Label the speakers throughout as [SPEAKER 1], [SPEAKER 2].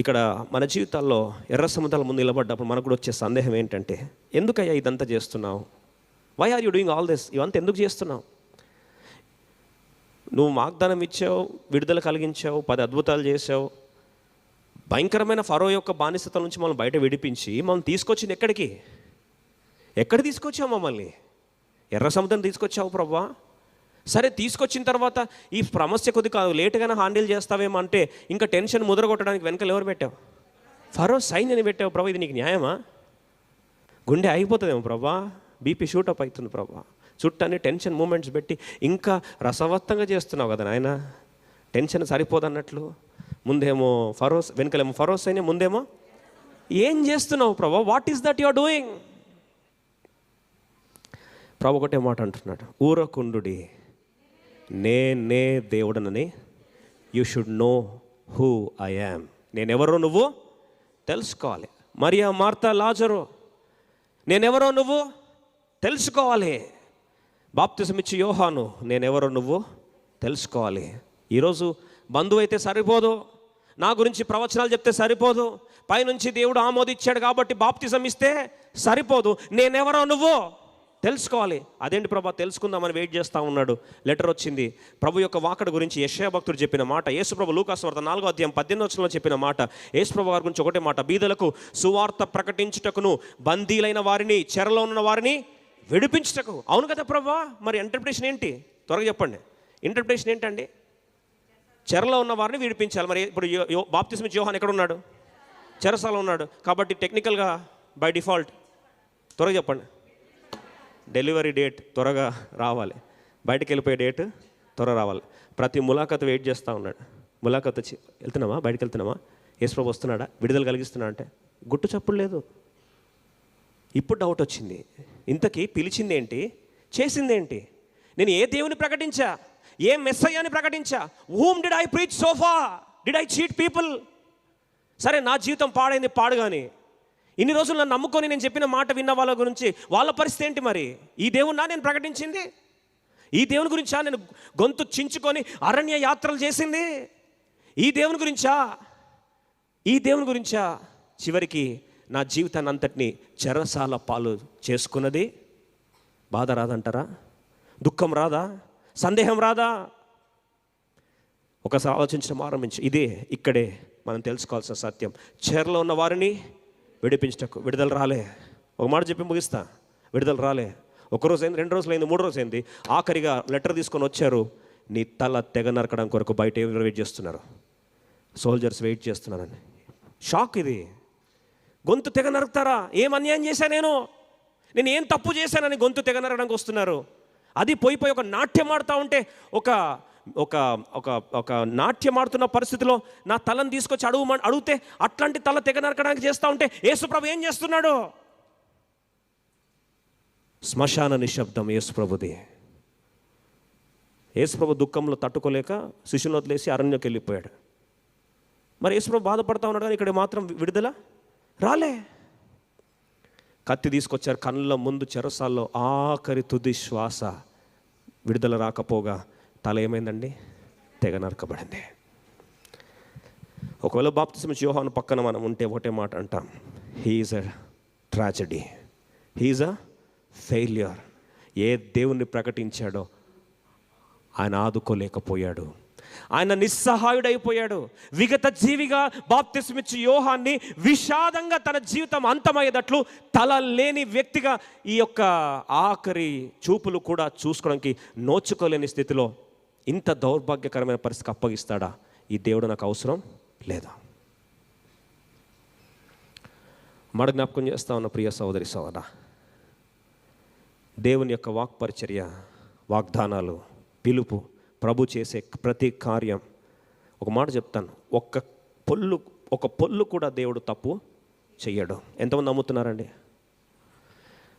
[SPEAKER 1] ఇక్కడ మన జీవితాల్లో ఎర్ర సముద్రాల ముందు నిలబడ్డప్పుడు మనకు కూడా వచ్చే సందేహం ఏంటంటే, ఎందుకయ్యా ఇదంతా చేస్తున్నావు? Why are you doing all this? ఇవంతా ఎందుకు చేస్తున్నావు? నువ్వు వాగ్దానం ఇచ్చావు, విడుదల కలిగించావు, 10 అద్భుతాలు చేసావు, భయంకరమైన ఫరో యొక్క బానిసతల నుంచి మనం బయట విడిపించి మనం తీసుకొచ్చింది ఎక్కడ తీసుకొచ్చావు? మమ్మల్ని ఎర్ర సముద్రం తీసుకొచ్చావు ప్రభువా. సరే, తీసుకొచ్చిన తర్వాత ఈ సమస్య కొద్దిగా లేటుగానే హ్యాండిల్ చేస్తావేమో అంటే ఇంకా టెన్షన్ ముద్రగొట్టడానికి వెనకాల ఎవరు పెట్టావు? ఫరో సైన్యాన్ని పెట్టావు ప్రభా. ఇది నీకు న్యాయమా? గుండె అయిపోతుందేమో ప్రభా, బీపీ షూటప్ అవుతుంది ప్రభా. చుట్టూ టెన్షన్ మూమెంట్స్ పెట్టి ఇంకా రసవత్తంగా చేస్తున్నావు కదా నాయన. టెన్షన్ సరిపోదన్నట్లు ముందేమో ఫరోస్, వెనకలేమో ఫరోస్ సైన్యం, ముందేమో ఏం చేస్తున్నావు ప్రభా? What is that you are doing? ప్రభు ఒకటే మాట అంటున్నాడు, ఊరకుండుడి, నేనే దేవుడనని. You should know who I am. నేనెవరో నువ్వు తెలుసుకోవాలి. మరియా, మార్తా, లాజరు, నేనెవరో నువ్వు తెలుసుకోవాలి. బాప్తిసం ఇచ్చి యోహాను, నేనెవరో నువ్వు తెలుసుకోవాలి. ఈరోజు బంధువు అయితే సరిపోదు, నా గురించి ప్రవచనాలు చెప్తే సరిపోదు, పైనుంచి దేవుడు ఆమోదించాడు కాబట్టి బాప్తిసం ఇస్తే సరిపోదు, నేనెవరో నువ్వు తెలుసుకోవాలి. అదేంటి ప్రభా తెలుసుకుందామని వెయిట్ చేస్తూ ఉన్నాడు. లెటర్ వచ్చింది. ప్రభు యొక్క వాకడ గురించి యెషయా భక్తుడు చెప్పిన మాట, యేసు ప్రభు లూకాసు వార్త 4వ అధ్యాయం 18వ చెప్పిన మాట, యేసు ప్రభు వారి గురించి ఒకటే మాట, బీదలకు సువార్త ప్రకటించుటకును, బందీలైన వారిని, చెరలో ఉన్న వారిని విడిపించుటకు. అవును కదా ప్రభా, మరి ఇంటర్ప్రిటేషన్ ఏంటి? త్వరగా చెప్పండి, ఇంటర్ప్రిటేషన్ ఏంటండి? చెరలో ఉన్న వారిని విడిపించాలి. మరి ఇప్పుడు బాప్తిసం ఇచ్చి యోహాను ఎక్కడ ఉన్నాడు? చెరసాలలో ఉన్నాడు. కాబట్టి టెక్నికల్గా బై డిఫాల్ట్ త్వరగా చెప్పండి, డెలివరీ డేట్ త్వరగా రావాలి, బయటకు వెళ్ళిపోయే డేట్ త్వరగా రావాలి. ప్రతి ములాఖత్ వెయిట్ చేస్తూ ఉన్నాడు. ములాఖత్ వచ్చి వెళ్తున్నామా, బయటకు వెళ్తున్నామా, యేసు ప్రభు వస్తున్నాడా, విడుదల కలిగిస్తున్నాడా అంటే గుట్టు చప్పుడు లేదు. ఇప్పుడు డౌట్ వచ్చింది, ఇంతకీ పిలిచింది ఏంటి, చేసింది ఏంటి? నేను ఏ దేవుని ప్రకటించా, ఏ మెస్సయ్యాని ప్రకటించా? Whom did I preach so far? Did I cheat people? సరే, నా జీవితం పాడైంది, పాడుగాని ఇన్ని రోజులు నన్ను నమ్ముకొని నేను చెప్పిన మాట విన్న వాళ్ళ గురించి వాళ్ళ పరిస్థితి ఏంటి? మరి ఈ దేవున్నా నేను ప్రకటించింది? ఈ దేవుని గురించా నేను గొంతు చించుకొని అరణ్య యాత్రలు చేసింది? ఈ దేవుని గురించా చివరికి నా జీవితాన్ని అంతటినీ చెరసాల పాలు చేసుకున్నది? బాధ రాదంటారా? దుఃఖం రాదా? సందేహం రాదా? ఒకసారి ఆలోచించడం ఆరంభించి, ఇక్కడే మనం తెలుసుకోవాల్సిన సత్యం. చెరలో ఉన్న వారిని విడిపించటకు విడుదల రాలే. ఒక మాట చెప్పి ముగిస్తా, విడుదల రాలే. 1 రోజు అయింది, 2 రోజులు అయింది, 3 రోజులు అయింది, ఆఖరిగా లెటర్ తీసుకొని వచ్చారు. నీ తల తెగ నరకడం కొరకు బయట ఎవరు వెయిట్ చేస్తున్నారు? సోల్జర్స్ వెయిట్ చేస్తున్నారని. షాక్ ఇది. గొంతు తెగ నరుకుతారా? ఏం అన్యాయం చేశా నేను ఏం తప్పు చేశానని గొంతు తెగ నరకడానికి వస్తున్నారు. అది పోయి ఒక నాట్యం ఆడుతూ ఉంటే, ఒక ఒక ఒక ఒక నాట్యం ఆడుతున్న పరిస్థితిలో నా తలను తీసుకొచ్చి అడిగితే అట్లాంటి తల తెగ నరకడానికి చేస్తూ ఉంటే యేసుప్రభు ఏం చేస్తున్నాడు? శ్మశాన నిశ్శబ్దం యేసుప్రభుది. యేసుప్రభు దుఃఖంలో తట్టుకోలేక శిష్యులను వదిలేసి అరణ్యంకి వెళ్ళిపోయాడు. మరి యేసుప్రభు బాధపడతా ఉన్నాడు, కానీ ఇక్కడ మాత్రం విడుదల రాలే. కత్తి తీసుకొచ్చారు, కళ్ళ ముందు చెరసాల్లో ఆఖరి తుది శ్వాస. విడుదల రాకపోగా తల ఏమైందండి? తెగ నరకబడింది. ఒకవేళ బాప్తిసం ఇచ్చి యోహాను పక్కన మనం ఉంటే ఒకటే మాట అంటాం, he is a tragedy, he is a failure. ఏ దేవుణ్ణి ప్రకటించాడో ఆయన ఆదుకోలేకపోయాడు, ఆయన నిస్సహాయుడైపోయాడు. విగత జీవిగా బాప్తిసం ఇచ్చి యోహాన్ని విషాదంగా తన జీవితం అంతమయ్యేటట్లు తల లేని వ్యక్తిగా ఈ యొక్క ఆఖరి చూపులు కూడా చూసుకోవడానికి నోచుకోలేని స్థితిలో ఇంత దౌర్భాగ్యకరమైన పరిస్థితికి అప్పగిస్తాడా? ఈ దేవుడు నాకు అవసరం లేదా? మాట జ్ఞాపకం చేస్తా ఉన్న ప్రియ సహోదరి సహోదరా, దేవుని యొక్క వాక్పరిచర్య, వాగ్దానాలు, పిలుపు, ప్రభు చేసే ప్రతి కార్యం, ఒక మాట చెప్తాను, ఒక పొల్లు కూడా దేవుడు తప్పు చెయ్యడు. ఎంతమంది నమ్ముతున్నారండి?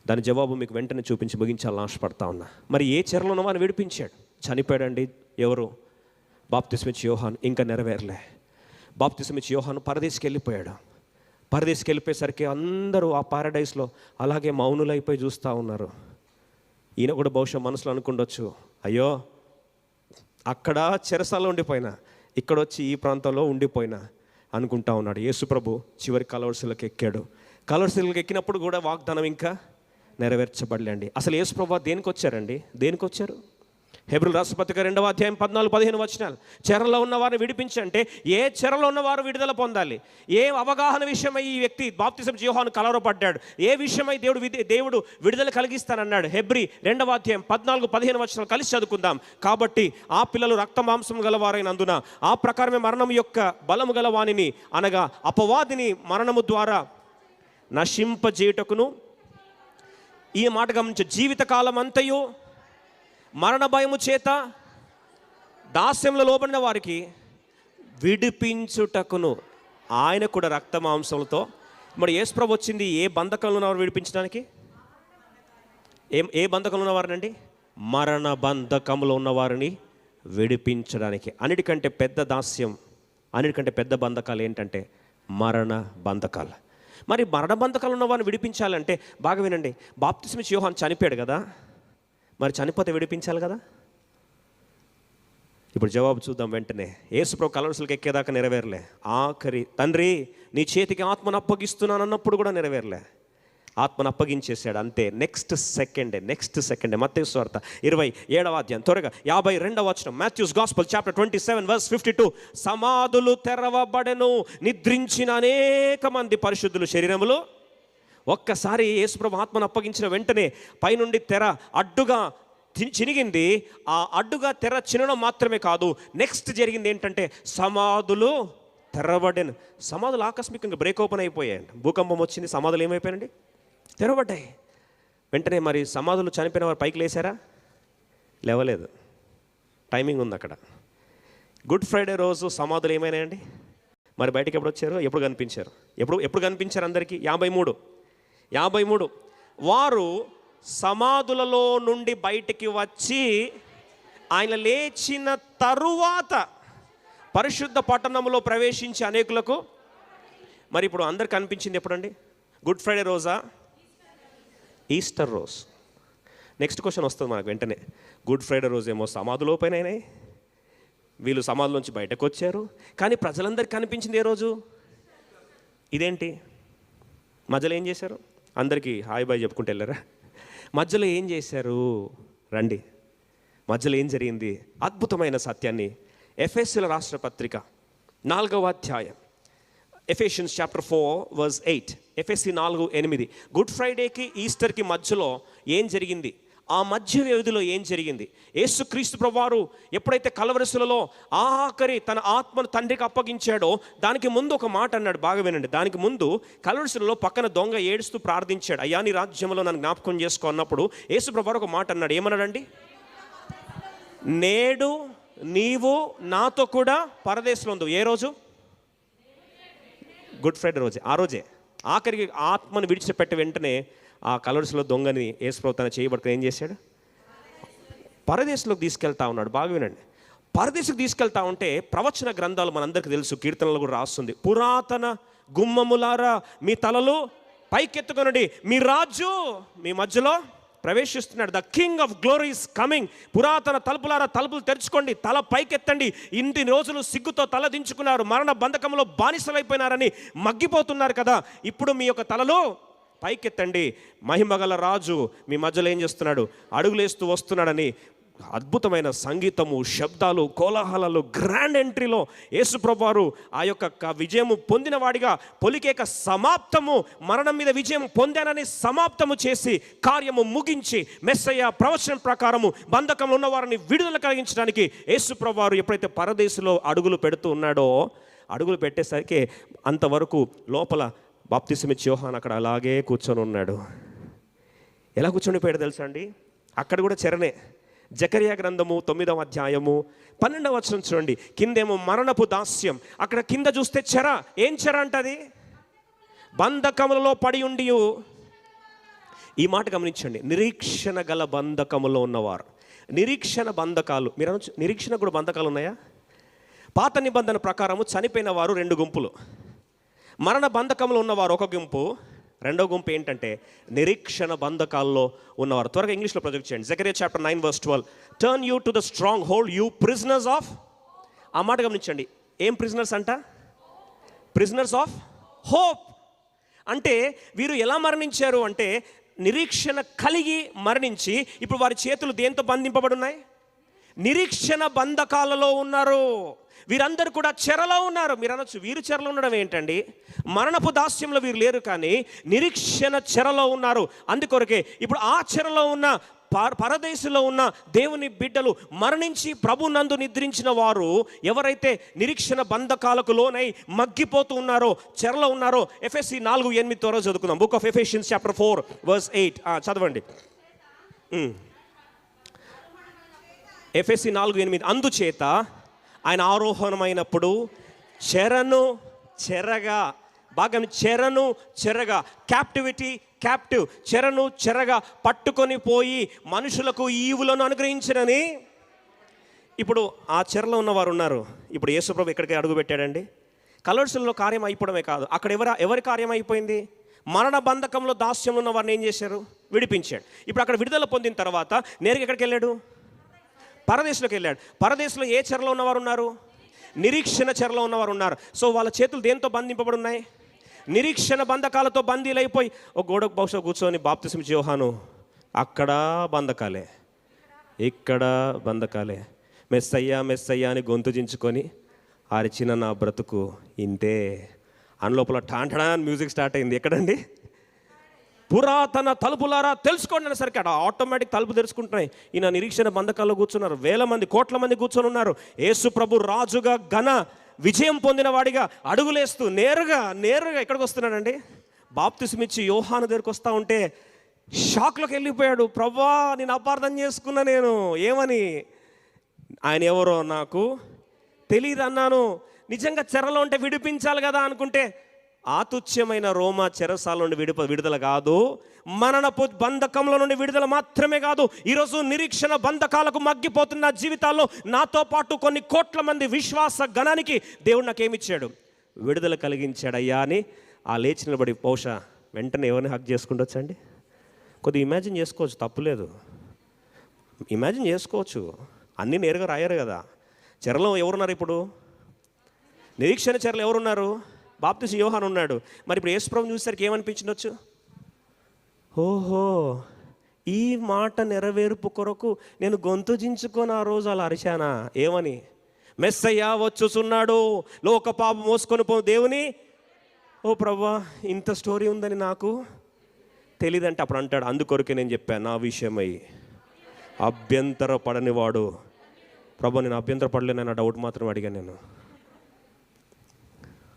[SPEAKER 1] దాని జవాబు మీకు వెంటనే చూపించి ముగించాలని ఆశపడతా ఉన్నా. మరి ఏ చెరలో ఉన్న వారిని విడిపించాడు? చనిపోయాడండి. ఎవరు? బాప్తిసం ఇచ్చి యోహాను. ఇంకా నెరవేరలే. బాప్తిసం ఇచ్చి యోహాను పరదేశికి వెళ్ళిపోయాడు. పరదేశికి వెళ్ళిపోయేసరికి అందరూ ఆ పారడైస్లో అలాగే మౌనులైపోయి చూస్తూ ఉన్నారు. ఈయన కూడా బహుశా మనసులో అనుకుండొచ్చు, అయ్యో అక్కడ చెరసాలలో ఉండిపోయినా, ఇక్కడ వచ్చి ఈ ప్రాంతంలో ఉండిపోయినా, అనుకుంటా ఉన్నాడు. యేసుప్రభు చివరి కలవరిశిలకు ఎక్కాడు. కలవరిశిలకు ఎక్కినప్పుడు కూడా వాగ్దానం ఇంకా నెరవేర్చబడలేండి. అసలు యేసుప్రభు దేనికి వచ్చారండి? దేనికి వచ్చారు? హెబ్రీయుల రాసిన పత్రిక 2వ అధ్యాయం 14-15 వచనాలు. చెరలో ఉన్న వారిని విడిపించంటే ఏ చెరలో ఉన్నవారు విడుదల పొందాలి? ఏ అవగాహన విషయమై ఈ వ్యక్తి బాప్తిసం యోహాను కలవరపడ్డాడు? ఏ విషయమై దేవుడు విడుదల కలిగిస్తానన్నాడు? హెబ్రీ 2వ అధ్యాయం 14-15 వచనాలు కలిసి చదువుకుందాం. కాబట్టి ఆ పిల్లలు రక్త మాంసం గలవారైనందున ఆ ప్రకారమే మరణం యొక్క బలము గలవానిని అనగా అపవాదిని మరణము ద్వారా నశింపజేయుటకును, ఈ మాట గమనించే, జీవితకాలం అంతయు మరణ భయము చేత దాస్యంలో లోబడిన వారికి విడిపించుటకును ఆయన కూడా రక్త మాంసములతో. మరి యేసుప్రభు వచ్చింది ఏ బంధకంలో ఉన్నవారు విడిపించడానికి? ఏ బంధకంలో ఉన్నవారినండి? మరణ బంధకంలో ఉన్నవారిని విడిపించడానికి. అన్నిటికంటే పెద్ద దాస్యం, అన్నిటికంటే పెద్ద బంధకాలు ఏంటంటే మరణ బంధకాలు. మరి మరణ బంధకాలు ఉన్న వారిని విడిపించాలంటే బాగా వినండి, బాప్తిస్మ యోహాను చనిపోయాడు కదా, మరి చనిపోతే విడిపించాలి కదా. ఇప్పుడు జవాబు చూద్దాం వెంటనే. యేసుప్రభు కలవరిశిలకు ఎక్కేదాకా నెరవేరలే. ఆఖరి తండ్రి నీ చేతికి ఆత్మను అప్పగిస్తున్నాను అన్నప్పుడు కూడా నెరవేరలే. ఆత్మను అప్పగించేశాడు అంతే. నెక్స్ట్ సెకండే మత్తయి సువార్త 27వ అధ్యాయం త్వరగా 52వ వచనం. Matthew's gospel chapter 27:52. సమాధులు తెరవబడెను, నిద్రించిన అనేక మంది పరిశుద్ధులు శరీరములు. ఒక్కసారి యేసుప్రభు ఆత్మను అప్పగించిన వెంటనే పైనుండి తెర అడ్డుగా చినిగింది. ఆ అడ్డుగా తెర చినడం మాత్రమే కాదు, నెక్స్ట్ జరిగింది ఏంటంటే సమాధులు తెరవబడెను. సమాధులు ఆకస్మికంగా బ్రేక్ ఓపెన్ అయిపోయాయండి. భూకంపం వచ్చింది, సమాధులు ఏమైపోయాయండి? తెరవబడ్డాయి. వెంటనే మరి సమాధులు చనిపోయిన వారు పైకి లేచారా? లేవలేదు. టైమింగ్ ఉంది అక్కడ. గుడ్ ఫ్రైడే రోజు సమాధులు ఏమైనాయండి? మరి బయటికి ఎప్పుడు వచ్చారు? ఎప్పుడు కనిపించారు? ఎప్పుడు కనిపించారు అందరికీ? 53 వారు సమాధులలో నుండి బయటికి వచ్చి ఆయన లేచిన తరువాత పరిశుద్ధ పట్టణంలో ప్రవేశించి అనేకులకు. మరి ఇప్పుడు అందరికి కనిపించింది ఎప్పుడండి? గుడ్ ఫ్రైడే రోజా? ఈస్టర్ రోజు. నెక్స్ట్ క్వశ్చన్ వస్తుంది మనకు వెంటనే. గుడ్ ఫ్రైడే రోజు ఏమో సమాధులు ఓపెన్ అయినాయి, వీళ్ళు సమాధులోంచి బయటకు వచ్చారు, కానీ ప్రజలందరికీ కనిపించింది ఏ రోజు? ఇదేంటి? మధ్యలో ఏం చేశారు? అందరికీ హాయ్ బాయ్ చెప్పుకుంటూ వెళ్ళారా? మధ్యలో ఏం చేశారు? రండి, మధ్యలో ఏం జరిగింది? అద్భుతమైన సత్యాన్ని ఎఫెసీయుల రాసిన పత్రిక 4వ అధ్యాయం, ఎఫెషియన్స్ చాప్టర్ 4:8. ఎఫెసీ 4:8. గుడ్ ఫ్రైడేకి ఈస్టర్కి మధ్యలో ఏం జరిగింది? ఆ మధ్య వ్యవధిలో ఏం జరిగింది? యేసుక్రీస్తు ప్రభువారు ఎప్పుడైతే కలవరిశిలలో ఆఖరి తన ఆత్మను తండ్రికి అప్పగించాడో దానికి ముందు ఒక మాట అన్నాడు. బాగా వినండి. దానికి ముందు కలవరిశిలలో పక్కన దొంగ ఏడుస్తూ ప్రార్థించాడు, అయ్యా నీ రాజ్యంలో నన్ను జ్ఞాపకం చేసుకో అన్నప్పుడు యేసు ప్రభువారు ఒక మాట అన్నాడు. ఏమన్నాడండి? నేడు నీవు నాతో కూడా పరదేశంలో ఉంది. ఏ రోజు? గుడ్ ఫ్రైడే రోజే. ఆ రోజే ఆఖరికి ఆత్మను విడిచిపెట్టి వెంటనే ఆ కలవరిశిలో దొంగని యేసుప్రభు తన చేయబడుకుని ఏం చేశాడు? పరదేశంలోకి తీసుకెళ్తా ఉన్నాడు. బాగా వినండి. పరదేశంకి తీసుకెళ్తా ఉంటే ప్రవచన గ్రంథాలు మనందరికీ తెలుసు, కీర్తనలు కూడా రాస్తుంది. పురాతన గుమ్మములారా మీ తలలు పైకెత్తుకొనండి, మీ రాజు మీ మధ్యలో ప్రవేశిస్తున్నాడు. The king of glory is coming. పురాతన తలుపులారా తలుపులు తెరుచుకోండి, తల పైకెత్తండి. ఇన్ని రోజులు సిగ్గుతో తల దించుకున్నారు, మరణ బంధకంలో బానిసలైపోయినారని మగ్గిపోతున్నారు కదా, ఇప్పుడు మీ యొక్క తలలు పైకెత్తండి, మహిమగల రాజు మీ మధ్యలో ఏం చేస్తున్నాడు? అడుగులేస్తూ వస్తున్నాడని అద్భుతమైన సంగీతము, శబ్దాలు, కోలాహలాలు, గ్రాండ్ ఎంట్రీలో యేసుప్రభువారు ఆ యొక్క విజయము పొందిన వాడిగా పొలికేక సమాప్తము, మరణం మీద విజయం పొందానని సమాప్తము చేసి కార్యము ముగించి మెస్సయ్య ప్రవచనం ప్రకారము బంధకంలో ఉన్న వారిని విడుదల కలిగించడానికి యేసుప్రభువారు ఎప్పుడైతే పరదేశంలో అడుగులు పెడుతూ ఉన్నాడో, అడుగులు పెట్టేసరికి అంతవరకు లోపల బాప్తిసం ఇచ్చే యోహాను అక్కడ అలాగే కూర్చొని ఉన్నాడు. ఎలా కూర్చొని పోయాడు తెలుసా అండి? అక్కడ కూడా చెరనే. జకరియా గ్రంథము 9వ అధ్యాయము 12వ వచనం చూడండి. కిందేమో మరణపు దాస్యం, అక్కడ కింద చూస్తే చెర. ఏం చెర అంటది? బంధకములలో పడి ఉండి. ఈ మాట గమనించండి. నిరీక్షణ గల బంధకములో ఉన్నవారు. నిరీక్షణ బంధకాలు. మీరు అనొచ్చు, నిరీక్షణ కూడా బంధకాలు ఉన్నాయా? పాత నిబంధన ప్రకారము చనిపోయిన వారు 2 గుంపులు. మరణ బంధకంలో ఉన్నవారు ఒక గుంపు. రెండో గుంపు ఏంటంటే నిరీక్షణ బంధకాల్లో ఉన్నవారు. త్వరగా ఇంగ్లీష్లో ప్రొజెక్ట్ చేయండి. Zechariah chapter 9:12. Turn you to the stronghold you prisoners of. ఆ మాట గమనించండి. ఏం ప్రిజనర్స్ అంట? Prisoners of hope. అంటే వీరు ఎలా మరణించారు అంటే నిరీక్షణ కలిగి మరణించి ఇప్పుడు వారి చేతులు దేంతో బంధింపబడి ఉన్నాయి? నిరీక్షణ బంధకాలలో ఉన్నారు. వీరందరూ కూడా చెరలో ఉన్నారు. మీరు అనొచ్చు, వీరు చెరలో ఉండడం ఏంటండి? మరణపు దాస్యంలో వీరు లేరు, కానీ నిరీక్షణ చెరలో ఉన్నారు. అందుకొరకే ఇప్పుడు ఆ చెరలో ఉన్న పరదేశంలో ఉన్న దేవుని బిడ్డలు మరణించి ప్రభు నందు నిద్రించిన వారు ఎవరైతే నిరీక్షణ బంధకాలకు లోనై మగ్గిపోతూ ఉన్నారో, చెరలో ఉన్నారో, ఎఫెసీ 4:8 త్వరగా చదువుకుందాం. బుక్ ఆఫ్ ఎఫెషియన్స్ చాప్టర్ 4:8 చదవండి. ఎఫెసీ 4:8 అందుచేత ఆయన ఆరోహణమైనప్పుడు చెరను చెరగా, భాగం చెరను చెరగా, క్యాప్టివ్ చెరను చెరగా పట్టుకొని పోయి మనుషులకు ఈవులను అనుగ్రహించనని. ఇప్పుడు ఆ చెరలో ఉన్నవారు ఉన్నారు. ఇప్పుడు యేసుప్రభు ఎక్కడికి అడుగు పెట్టాడండి? కలవరిశిలలో కార్యం అయిపోవడమే కాదు, అక్కడ ఎవరి కార్యం అయిపోయింది? మరణ బంధకంలో దాస్యంలో ఉన్న వారిని ఏం చేశారు? విడిపించాడు. ఇప్పుడు అక్కడ విడుదల పొందిన తర్వాత నేరుగా ఎక్కడికి వెళ్ళాడు? పరదేశంలోకి వెళ్ళాడు. పరదేశంలో ఏ చెరలో ఉన్నవారు ఉన్నారు? నిరీక్షణ చెరలో ఉన్నవారు ఉన్నారు. సో వాళ్ళ చేతులు దేంతో బంధింపబడి ఉన్నాయి? నిరీక్షణ బంధకాలతో బందీలైపోయి ఒక గోడకు బహుశా కూర్చొని బాప్తిస్మ యోహాను అక్కడ బంధకాలే, ఇక్కడ బంధకాలే, మెస్సయ్యా అని గొంతు దించుకొని అరిచిన నా బ్రతుకు ఇంతే లోపల టాంటడా మ్యూజిక్ స్టార్ట్ అయింది. ఎక్కడండి? పురాతన తలుపులారా తెలుసుకోండి అనేసరికి అక్కడ ఆటోమేటిక్ తలుపు తెరుచుకుంటున్నాయి. ఈయన నిరీక్షణ బంధకాల్లో కూర్చున్నారు. వేల మంది, కోట్ల మంది కూర్చొని ఉన్నారు. యేసు ప్రభు రాజుగా ఘన విజయం పొందిన వాడిగా అడుగులేస్తూ నేరుగా ఎక్కడికి వస్తున్నాడండి? బాప్తిస్మిచ్చి యోహాను దగ్గరికి వస్తూ ఉంటే షాక్లోకి వెళ్ళిపోయాడు. ప్రభువా, నేను అపార్థం చేసుకున్నా, నేను ఏమని, ఆయన ఎవరో నాకు తెలియదు అన్నాను. నిజంగా చెరలో ఉంటే విడిపించాలి కదా అనుకుంటే ఆ తుచ్చమైన రోమా చెరసాల నుండి విడుదల కాదు, మరణపు బంధకంలో నుండి విడుదల మాత్రమే కాదు, ఈరోజు నిరీక్షణ బంధకాలకు మగ్గిపోతున్న జీవితాల్లో నాతో పాటు కొన్ని కోట్ల మంది విశ్వాస గణానికి దేవుడు నాకేమిచ్చాడు? విడుదల కలిగించాడయ్యా అని ఆ లేచి నిలబడి బహుశా వెంటనే ఎవరిని హక్ చేసుకుంటొచ్చండి? కొద్దిగా ఇమాజిన్ చేసుకోవచ్చు, తప్పులేదు, ఇమాజిన్ చేసుకోవచ్చు. అన్నీ నేరుగా రాయరు కదా. చెరలో ఎవరున్నారు? ఇప్పుడు నిరీక్షణ చెరలో ఎవరున్నారు? బాప్తిస్మ యోహాను ఉన్నాడు. మరి ఇప్పుడు యేసుప్రభుని చూసేసరికి ఏమనిపించవచ్చు? ఓహో, ఈ మాట నెరవేర్పు కొరకు నేను గొంతు దించుకొని ఆ రోజు అలా అరిచానా? ఏమని? మెస్సయ్య వచ్చుచున్నాడు, లోక పాపం మోసుకొని పో దేవుని. ఓ ప్రభువా, ఇంత స్టోరీ ఉందని నాకు తెలియదంటే అప్పుడు అంటాడు, అందుకొరకే నేను చెప్పాను, నా విషయమై అభ్యంతర పడని వాడు. ప్రభు, నేను అభ్యంతర పడలేనన్న డౌట్ మాత్రం అడిగాను నేను,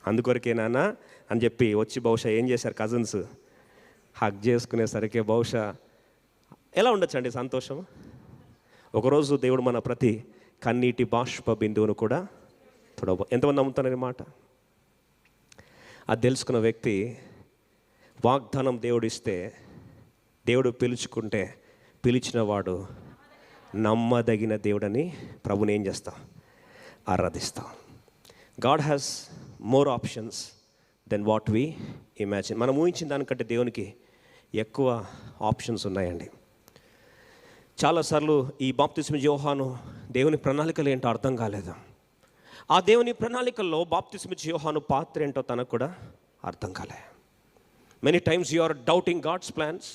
[SPEAKER 1] అందుకొరకేనా అని చెప్పి వచ్చి బహుశా ఏం చేశారు కజిన్స్, హగ్ చేసుకునేసరికి బహుశా ఎలా ఉండొచ్చు అండి సంతోషం. ఒకరోజు దేవుడు మన ప్రతి కన్నీటి బాష్ప బిందువును కూడా ఎంతమంది నమ్ముతున్నారు ఈ మాట? అది తెలుసుకున్న వ్యక్తి, వాగ్దానం దేవుడు ఇస్తే, దేవుడు పిలుచుకుంటే పిలిచిన వాడు నమ్మదగిన దేవుడని ప్రభుని ఏం చేస్తాం? ఆరాధిస్తాం. God has more options then what we imagine. మనం ఊహించిన దానికంటే దేవునికి ఎక్కువ ఆప్షన్స్ ఉన్నాయండి. చాలాసార్లు ఈ బాప్తిస్మ యోహాను దేవుని ప్రణాళికలు ఏంటో అర్థం కాలేదు. ఆ దేవుని ప్రణాళికల్లో బాప్తిస్మ యోహాను పాత్ర ఏంటో తనకు కూడా అర్థం కాలే. Many times you are doubting God's plans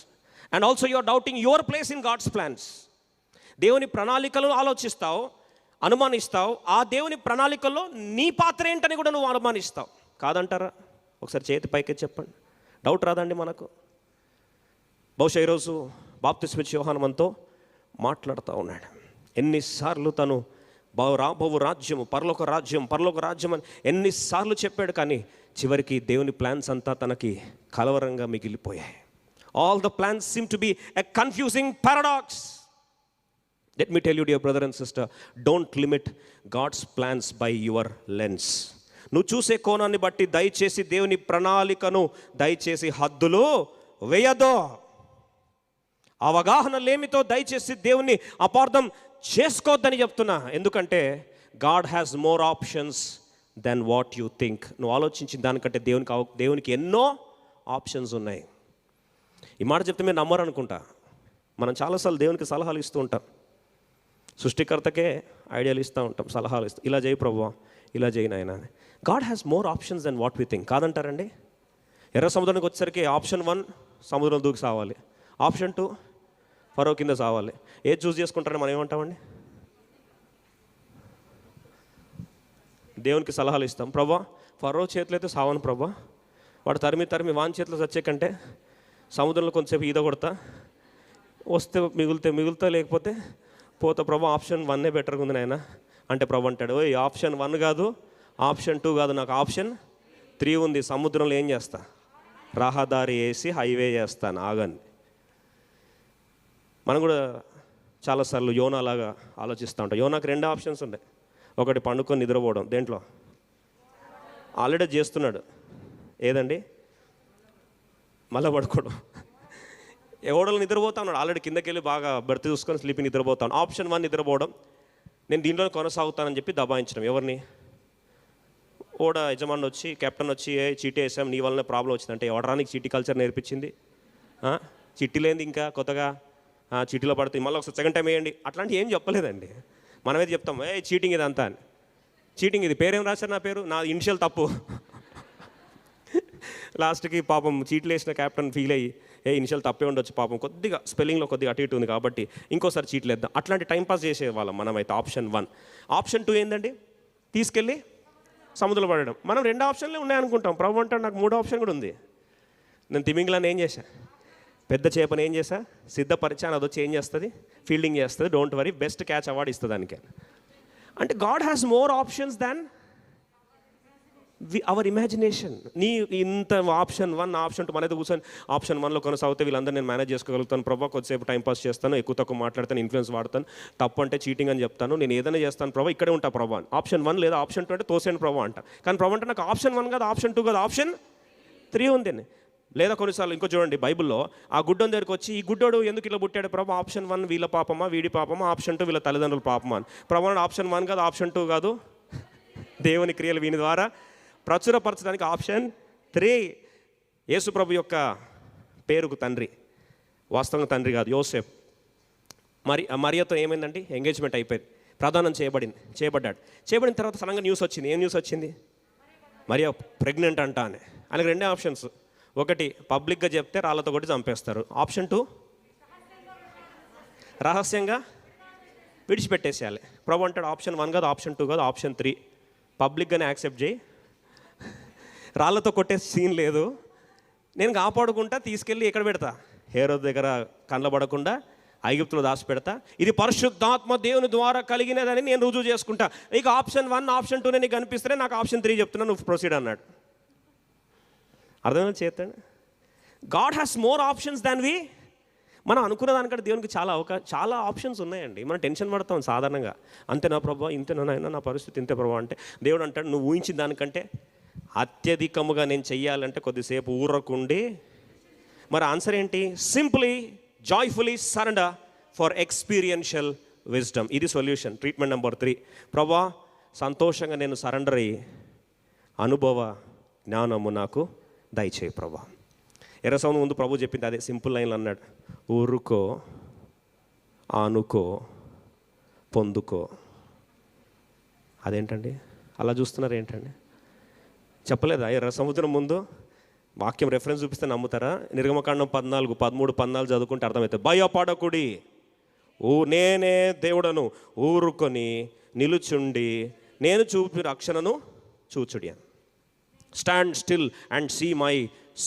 [SPEAKER 1] and also you are doubting your place in God's plans. దేవుని ప్రణాళికలు ఆలోచిస్తావు, అనుమానిస్తావు. ఆ దేవుని ప్రణాళికల్లో నీ పాత్ర ఏంటని కూడా నువ్వు అనుమానిస్తావు. కాదంటారా? ఒకసారి చేతి పైకి చెప్పండి. డౌట్ రాదండి మనకు? బహుశా ఈరోజు బాప్తిస్మ యోహాను మనతో మాట్లాడుతూ ఉన్నాడు. ఎన్నిసార్లు తను రాబోవు రాజ్యము, పరలోక రాజ్యం అని ఎన్నిసార్లు చెప్పాడు, కానీ చివరికి దేవుని ప్లాన్స్ అంతా తనకి కలవరంగా మిగిలిపోయాయి. All the plans seem to be a confusing paradox. Let me tell you, dear brother and sister, don't limit God's plans by your lens. నువ్వు చూసే కోణాన్ని బట్టి దయచేసి దేవుని ప్రణాళికను దయచేసి హద్దులు వేయదో. అవగాహన లేమితో దయచేసి దేవుని అపార్థం చేసుకోవద్దని చెప్తున్నా. ఎందుకంటే God has more options then what you think. నువ్వు ఆలోచించిన దానికంటే దేవునికి ఎన్నో ఆప్షన్స్ ఉన్నాయి. ఈ మాట చెప్తే మీరు నమ్మరు అనుకుంటా. మనం చాలాసార్లు దేవునికి సలహాలు ఇస్తూ ఉంటాం. సృష్టికర్తకే ఐడియాలు ఇస్తూ ఉంటాం, సలహాలు ఇస్తాం. ఇలా చేయి ప్రభువా, ఇలా చేయి నాయన అని. God has more options then what we think, కాదంటారండి? ఎర్ర సముద్రానికి వచ్చేసరికి ఆప్షన్ 1 సముద్రం దూకి సావాలి, ఆప్షన్ 2 ఫరో కింద సావాలి. ఏది చూస్ చేసుకుంటారని మనం ఏమంటామండి? దేవునికి సలహాలు ఇస్తాం. ప్రభా ఫరో చేతిలో అయితే సావను ప్రభా, వాడు తరిమి వాని చేతిలో చచ్చే కంటే సముద్రంలో కొంచెంసేపు ఈద కొడతా, వస్తే మిగులుతా లేకపోతే పోతా ప్రభా, ఆప్షన్ 1 బెటర్గా ఉంది నాయన అంటే ప్రభు అంటాడు, ఓ ఆప్షన్ 1 కాదు, ఆప్షన్ 2 కాదు, నాకు ఆప్షన్ 3 ఉంది. సముద్రంలో ఏం చేస్తా? రహదారి వేసి హైవే చేస్తాను, ఆగండి. మనం కూడా చాలాసార్లు యోనా లాగా ఆలోచిస్తూ ఉంటాం. యోనాకు 2 ఆప్షన్స్ ఉన్నాయి. ఒకటి పండుకొని నిద్రపోవడం, దేంట్లో ఆల్రెడీ చేస్తున్నాడు, ఏదండి మళ్ళీ పడుకోవడం. ఎవడో నిద్రపోతా ఉన్నాడు, ఆల్రెడీ కిందకి వెళ్ళి బాగా బెర్త్ చూసుకొని స్లీపింగ్ నిద్రపోతాను. ఆప్షన్ 1 నిద్రపోవడం, నేను దీంట్లో కొనసాగుతానని చెప్పి దబాయించడం. ఎవరిని? ఓడ యజమాని వచ్చి, కెప్టెన్ వచ్చి, చీటీ వేసాం నీ వల్లనే ప్రాబ్లం వచ్చిందంటే, ఎవడరానికి చీటీ కల్చర్ నేర్పించింది? చిట్టి లేనిది ఇంకా కొత్తగా చీటీలో పడుతుంది, మళ్ళీ ఒకసారి సెకండ్ టైం వేయండి, అట్లాంటివి ఏం చెప్పలేదండి. మనమైతే చెప్తాం, చీటింగ్ ఇది అంతా అని. చీటింగ్ ఇది, పేరేం రాశారు? నా పేరు, నా ఇనిషియల్ తప్పు. లాస్ట్కి పాపం చీట్లు వేసిన కెప్టెన్ ఫీల్ అయ్యి, ఇనిషియల్ తప్పే ఉండొచ్చు పాపం, కొద్దిగా స్పెల్లింగ్లో కొద్దిగా అటు ఇటు ఉంది కాబట్టి ఇంకోసారి చీట్లు వేద్దాం, అట్లాంటి టైంపాస్ చేసేవాళ్ళం మనమైతే. ఆప్షన్ 1. ఆప్షన్ 2 ఏంటండి? తీసుకెళ్ళి సముద్రంలో పడడం. మనం 2 ఆప్షన్లే ఉన్నాయనుకుంటాం. ప్రభు అంటాడు నాకు 3వ ఆప్షన్ కూడా ఉంది. నేను తిమింగ్లాన్ని ఏం చేశా? పెద్ద చేపని ఏం చేశా? సిద్ధపరిచాను, అది వచ్చి ఏం చేస్తుంది? ఫీల్డింగ్ చేస్తుంది, don't worry, best catch award ఇస్తుంది దానికి. అంటే God has more options than hour imagination. నీ ఇంత ఆప్షన్ 1, ఆప్షన్ 2 మనైతే కూర్చొని ఆప్షన్ 1లో కొనసాగితే వీళ్ళందరూ నేను మేనేజ్ చేసుకోగలుగుతాను ప్రభా, కొద్దిసేపు టైంపాస్ చేస్తాను, ఎక్కువ తక్కువ మాట్లాడతాను, ఇన్ఫ్లుయెన్స్ వాడతాను, తప్పు అంటే చీటింగ్ అని చెప్తాను, నేను ఏదైనా చేస్తాను ప్రభా, ఇక్కడే ఉంటా ప్రభా. ఆప్షన్ 1 లేదా ఆప్షన్ 2 అంటే తోసేయండి ప్రభా అంట. కానీ ప్రభా అంటే నాకు ఆప్షన్ 1 కాదు, ఆప్షన్ 2 కాదు, ఆప్షన్ 3 ఉంది. లేదా కొన్నిసార్లు ఇంకో చూడండి, బైబిల్లో ఆ గుడ్డోని దగ్గరికి వచ్చి, ఈ గుడ్డోడు ఎందుకు ఇలా పుట్టాడు ప్రభా? ఆప్షన్ 1 వీళ్ళ పాపమా, వీడి పాపమా, ఆప్షన్ 2 వీళ్ళ తల్లిదండ్రుల పాపమా అని. ప్రభా ఆప్షన్ 1 కాదు, ఆప్షన్ 2 కాదు, దేవుని క్రియలు వీని ద్వారా ప్రచురపరచడానికి ఆప్షన్ 3. యేసు ప్రభు యొక్క పేరుకు తండ్రి, వాస్తవంగా తండ్రి కాదు, యోసేపు. మరియతో ఏమైందండి? ఎంగేజ్మెంట్ అయిపోయింది, ప్రదానం చేయబడిన తర్వాత సడన్గా న్యూస్ వచ్చింది. ఏం న్యూస్ వచ్చింది? మరియ ప్రెగ్నెంట్ అంట అని. ఆయనకు 2 ఆప్షన్స్. ఒకటి పబ్లిక్గా చెప్తే రాళ్ళతో కొట్టి చంపేస్తారు, ఆప్షన్ 2 రహస్యంగా విడిచిపెట్టేసేయాలి. ప్రభు అంటాడు ఆప్షన్ 1 కాదు, ఆప్షన్ 2 కాదు, ఆప్షన్ 3, పబ్లిక్గానే యాక్సెప్ట్ చేయి, రాళ్ళతో కొట్టే సీన్ లేదు, నేను కాపాడుకుంటా, తీసుకెళ్ళి ఎక్కడ పెడతా? హేరోదు దగ్గర కండ్ల పడకుండా ఐగుప్తులో దాచిపెడతా, ఇది పరిశుద్ధాత్మ దేవుని ద్వారా కలిగినదని నేను రుజువు చేసుకుంటా. నీకు ఆప్షన్ 1, ఆప్షన్ 2 నీకు కనిపిస్తే నాకు ఆప్షన్ 3 చెప్తున్నా, నువ్వు ప్రొసీడ్ అన్నాడు. అర్థమైనా చేతండి? గాడ్ హ్యాస్ మోర్ ఆప్షన్స్ దాన్ వి. మనం అనుకున్న దానికంటే దేవునికి చాలా ఆప్షన్స్ ఉన్నాయండి. మనం టెన్షన్ పడతాం సాధారణంగా, అంతేనా ప్రభా, ఇంతేనా నా పరిస్థితి ఇంతే ప్రభా అంటే, దేవుడు అంటాడు నువ్వు ఊహించిన దానికంటే అత్యధికముగా నేను చెయ్యాలంటే కొద్దిసేపు ఊరకుండి. మరి ఆన్సర్ ఏంటి? Simply joyfully surrender for experiential wisdom. ఇది సొల్యూషన్. ట్రీట్మెంట్ నెంబర్ 3, ప్రభా సంతోషంగా నేను సరెండర్ అయ్యి అనుభవ జ్ఞానము నాకు దయచేయి ప్రభా. ఎర్ర సముద్రం ముందు ప్రభు చెప్పింది అదే సింపుల్ లైన్లు అన్నాడు, ఊరుకో, ఆనుకో, పొందుకో. అదేంటండి అలా చూస్తున్నారు ఏంటండి? చెప్పలేదా ఎర్ర సముద్రం ముందు? వాక్యం రెఫరెన్స్ చూపిస్తే నమ్ముతారా? నిర్గమకాండం 14, 13, 14 చదువుకుంటే అర్థమవుతుంది. భయపడకుడి, నేనే దేవుడను, ఊరుకొని నిలుచుండి నేను చూపి రక్షణను చూచుడి. Stand still and see my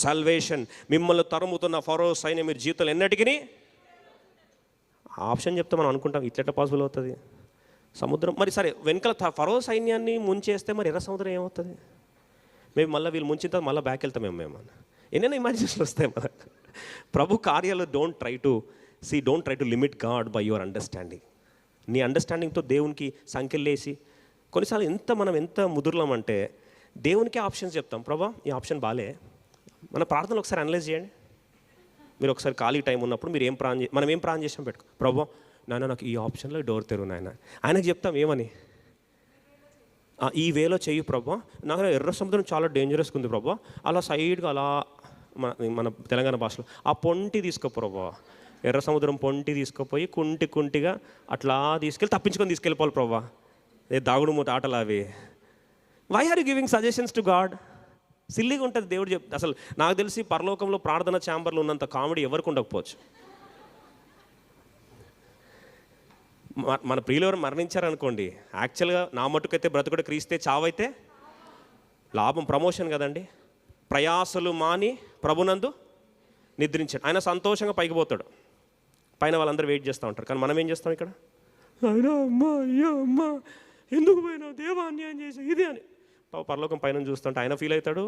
[SPEAKER 1] salvation. మిమ్మల్ని తరుముతున్న ఫరో సైన్యం మీరు జీవితంలో ఎన్నటికీ. ఆప్షన్ చెప్తే మనం అనుకుంటాం ఇట్లెట్లా పాసిబుల్ అవుతుంది? సముద్రం మరి సరే, వెనకాల ఫరో సైన్యాన్ని ముంచేస్తే మరి ఎర్ర సముద్రం ఏమవుతుంది? మేము మళ్ళీ వీళ్ళు ముంచిన తర్వాత మళ్ళీ బ్యాక్ వెళ్తామేమో మేము. ఎన్నైనా ఇమాజినేషన్ వస్తాయి మన ప్రభు కార్యాలు. Don't try to limit God by your understanding. నీ అండర్స్టాండింగ్తో దేవునికి సంఖ్యలేసి కొన్నిసార్లు మనం ఎంత ముదురులామంటే దేవునికే ఆప్షన్స్ చెప్తాం. ప్రభా ఈ ఆప్షన్ బాలే. మన ప్రార్థనలు ఒకసారి అనలైజ్ చేయండి. మీరు ఒకసారి ఖాళీ టైం ఉన్నప్పుడు మీరు మనం ఏం ప్రార్థన చేసాం పెట్టుకో, ప్రభా నాన్న నాకు ఈ ఆప్షన్లో డోర్ తెరువు నాయన. ఆయనకు చెప్తాం ఏమని, ఈ వేలో చెయ్యి ప్రభా, నాకు ఎర్ర సముద్రం చాలా డేంజరస్గా ఉంది ప్రభా, అలా సైడ్గా అలా మన తెలంగాణ భాషలో ఆ పొంటి తీసుకో ప్రభా, ఎర్ర సముద్రం పొంటి తీసుకుపోయి కుంటిగా అట్లా తీసుకెళ్ళి తప్పించుకొని తీసుకెళ్ళిపోవాలి ప్రభా. దాగుడు మూత ఆటలు అవి. Why are you giving suggestions to God? సిల్లీగా ఉంటుంది. దేవుడు అసలు నాకు తెలిసి పరలోకంలో ప్రార్థన ఛాంబర్లో ఉన్నంత కామెడీ ఎవరికి ఉండకపోవచ్చు. మన ప్రియులు ఎవరు మరణించారనుకోండి, యాక్చువల్గా నా మట్టుకైతే బ్రతుకుడు క్రీస్తే, చావైతే లాభం, ప్రమోషన్ కదండి. ప్రయాసలు మాని ప్రభునందు నిద్రించాడు. ఆయన సంతోషంగా పైకి పోతాడు. పైన వాళ్ళందరూ వెయిట్ చేస్తూ ఉంటారు. కానీ మనం ఏం చేస్తాం ఇక్కడ? ఆయన అమ్మా, అయ్యో అమ్మా, ఎందుకు పోయినావు దేవా, అన్యాయం చేసి ఇది అని. పరలోకం పైన చూస్తుంటే ఆయన ఫీల్ అవుతాడు,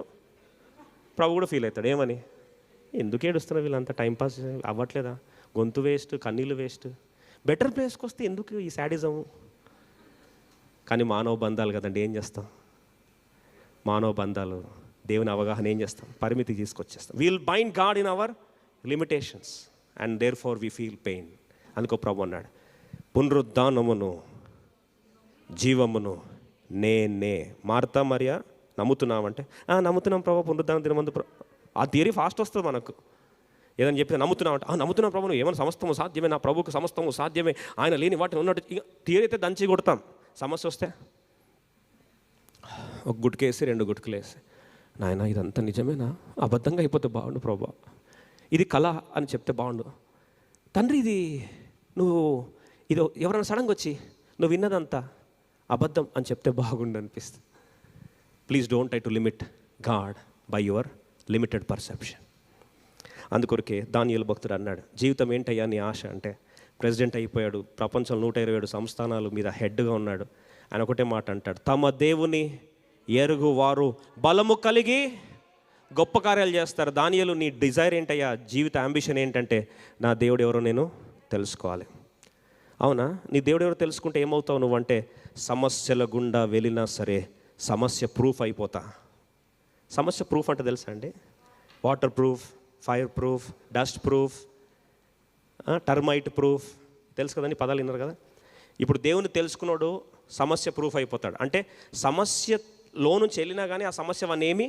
[SPEAKER 1] ప్రభు కూడా ఫీల్ అవుతాడు. ఏమని? ఎందుకు ఏడుస్తున్నారు వీళ్ళంతా, టైంపాస్ అవ్వట్లేదా, గొంతు వేస్ట్, కన్నీళ్ళు వేస్ట్, బెటర్ ప్లేస్కి వస్తే ఎందుకు ఈ శాడిజం? కానీ మానవ బంధాలు కదండి, ఏం చేస్తాం? మానవ బంధాలు, దేవుని అవగాహన ఏం చేస్తాం? పరిమితి తీసుకొచ్చేస్తాం. We'll bind God in our limitations and therefore we feel pain. అందుకో ప్రభు అన్నాడు, పునరుద్ధానమును జీవమును నేనే. మార్తా మరియా నమ్ముతున్నామంటే నమ్ముతున్నాం ప్రభు, పునరుద్ధానం దినమందు. ఆ థియరీ ఫాస్ట్ వస్తుంది మనకు. ఏదని చెప్పి నమ్ముతున్నామంటే నమ్ముతున్నాం ప్రభు, ఏమైనా సమస్తము సాధ్యమే, నా ప్రభుకు సమస్తము సాధ్యమే, ఆయన లేని వాటిని ఉన్నట్టు. ఇక థియరీ అయితే దంచి కొడతాం. సమస్య వస్తే ఒక గుట్కేసి 2 గుట్కలు వేసి, నాయన ఇదంతా నిజమేనా, అబద్ధంగా అయిపోతే బాగుండు ప్రభు, ఇది కళ అని చెప్తే బాగుండు తండ్రి, ఇది నువ్వు ఇది ఎవరైనా సడన్గా వచ్చి నువ్వు విన్నదంతా అబద్ధం అని చెప్తే బాగుండు అనిపిస్తుంది. Please don't try to limit God by your limited perception. అందుకొరకే దానియేలు భక్తుడు అన్నాడు, జీవితం ఏంటయ్యా నీ ఆశ అంటే, ప్రెసిడెంట్ అయిపోయాడు, ప్రపంచంలో 127 సంస్థానాలు మీద హెడ్గా ఉన్నాడు. ఆయన ఒకటే మాట అంటాడు, తమ దేవుని ఎరుగు వారు బలము కలిగి గొప్ప కార్యాలు చేస్తారు. దానియేలు నీ డిజైర్ ఏంటయ్యా, జీవిత అంబిషన్ ఏంటంటే, నా దేవుడు ఎవరో నేను తెలుసుకోవాలి. అవునా? నీ దేవుడు ఎవరో తెలుసుకుంటే ఏమవుతావు నువ్వంటే, సమస్యల గుండా వెళ్ళినా సరే సమస్య ప్రూఫ్ అయిపోతా. సమస్య ప్రూఫ్ అంటే తెలుసా అండి? Water proof, fire proof, dust proof, termite proof, తెలుసు కదండి, పదాలు విన్నారు కదా. ఇప్పుడు దేవుని తెలుసుకున్నాడు సమస్య ప్రూఫ్ అయిపోతాడు. అంటే సమస్యలో నుంచి వెళ్ళినా కానీ ఆ సమస్య వన్ ఏమి.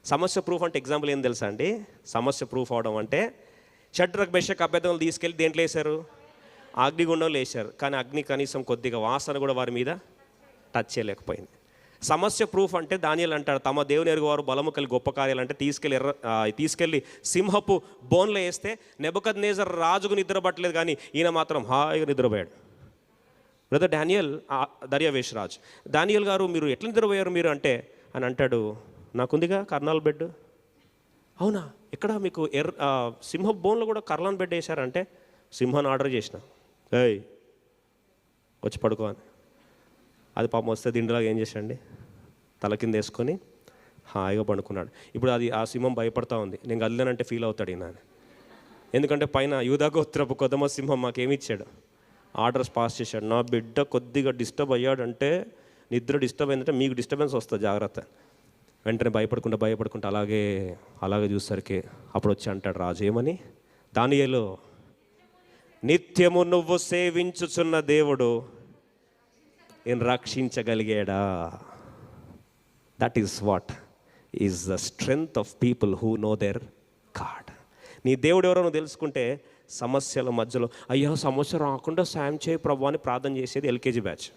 [SPEAKER 1] సమస్య ప్రూఫ్ అంటే ఎగ్జాంపుల్ ఏం తెలుసా అండి? సమస్య ప్రూఫ్ అవడం అంటే, షడ్రక్ మెషక్ అబేద్నెగోలు తీసుకెళ్ళి దేంట్లో వేశారు? అగ్నిగుండంలో వేశారు. కానీ అగ్ని కనీసం కొద్దిగా వాసన కూడా వారి మీద టచ్ చేయలేకపోయింది. సమస్య ప్రూఫ్ అంటే దానియేలు అంటాడు, తమ దేవుని ఎరుగు వారు బలము కలిగి గొప్ప కార్యాలు అంటే తీసుకెళ్ళి సింహపు బోన్లో వేస్తే నెబుకద్నెజర్ రాజుకు నిద్రపట్టలేదు, కానీ ఈయన మాత్రం హాయిగా నిద్రపోయాడు. బ్రదర్ డానియల్, దర్యావేష్ రాజ్, దానియేలు గారు మీరు ఎట్లా నిద్రపోయారు మీరు అంటే, అని అంటాడు, నాకుందిగా కర్నాల్ బెడ్. అవునా? ఎక్కడ మీకు సింహపు బోన్లో కూడా కర్నాల్ బెడ్ వేశారంటే, సింహాన్ని ఆర్డర్ చేసిన, ఏయ్ వచ్చి పడుకో అని. అది పాపం వస్తే దిండులాగా ఏం చేశాండి, తల కింద వేసుకొని హాయిగా పండుకున్నాడు. ఇప్పుడు అది ఆ సింహం భయపడతా ఉంది, నేను కదిలేనంటే ఫీల్ అవుతాడు ఈయన. ఎందుకంటే పైన యూదా గోత్రపు కొదమ సింహం మాకేమి ఇచ్చాడు, ఆర్డర్స్ పాస్ చేశాడు. నా బిడ్డ కొద్దిగా డిస్టర్బ్ అయ్యాడంటే, నిద్ర డిస్టర్బ్ అయిందంటే మీకు డిస్టర్బెన్స్ వస్తుంది, జాగ్రత్త. వెంటనే భయపడుకుంటా అలాగే చూసరికి అప్పుడు వచ్చి అంటాడు రాజు, ఏమని? దానియేలు, నిత్యము నువ్వు సేవించుచున్న దేవుడు నేను రక్షించగలిగాడా? That is what is the strength of people who know their God. నీ దేవుడు ఎవరో నువ్వు తెలుసుకుంటే, సమస్యల మధ్యలో అయ్యో సమస్య రాకుండా సాయం చేయి ప్రభు అని ప్రార్థన చేసేది ఎల్కేజీ బ్యాచ్.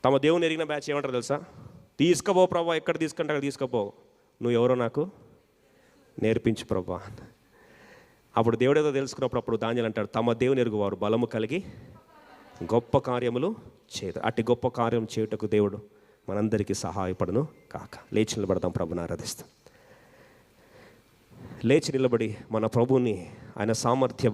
[SPEAKER 1] తమ దేవుని ఎరిగిన బ్యాచ్ ఏమంటారు తెలుసా? తీసుకుపో ప్రభు, ఎక్కడ తీసుకుంటే అక్కడ తీసుకుపో, నువ్వు ఎవరో నాకు నేర్పించు ప్రభు. అప్పుడు దేవుడు ఏదో తెలుసుకున్నప్పుడు అప్పుడు దానియేలు అంటాడు, తమ దేవుని ఎరుగు వారు బలము కలిగి గొప్ప కార్యములు చేయదు. అట్టి గొప్ప కార్యం చేయుటకు దేవుడు మనందరికీ సహాయపడును కాక. లేచి నిలబడదాం, ప్రభుని ఆరాధిస్తాం. లేచి నిలబడి మన ప్రభుని ఆయన సామర్థ్య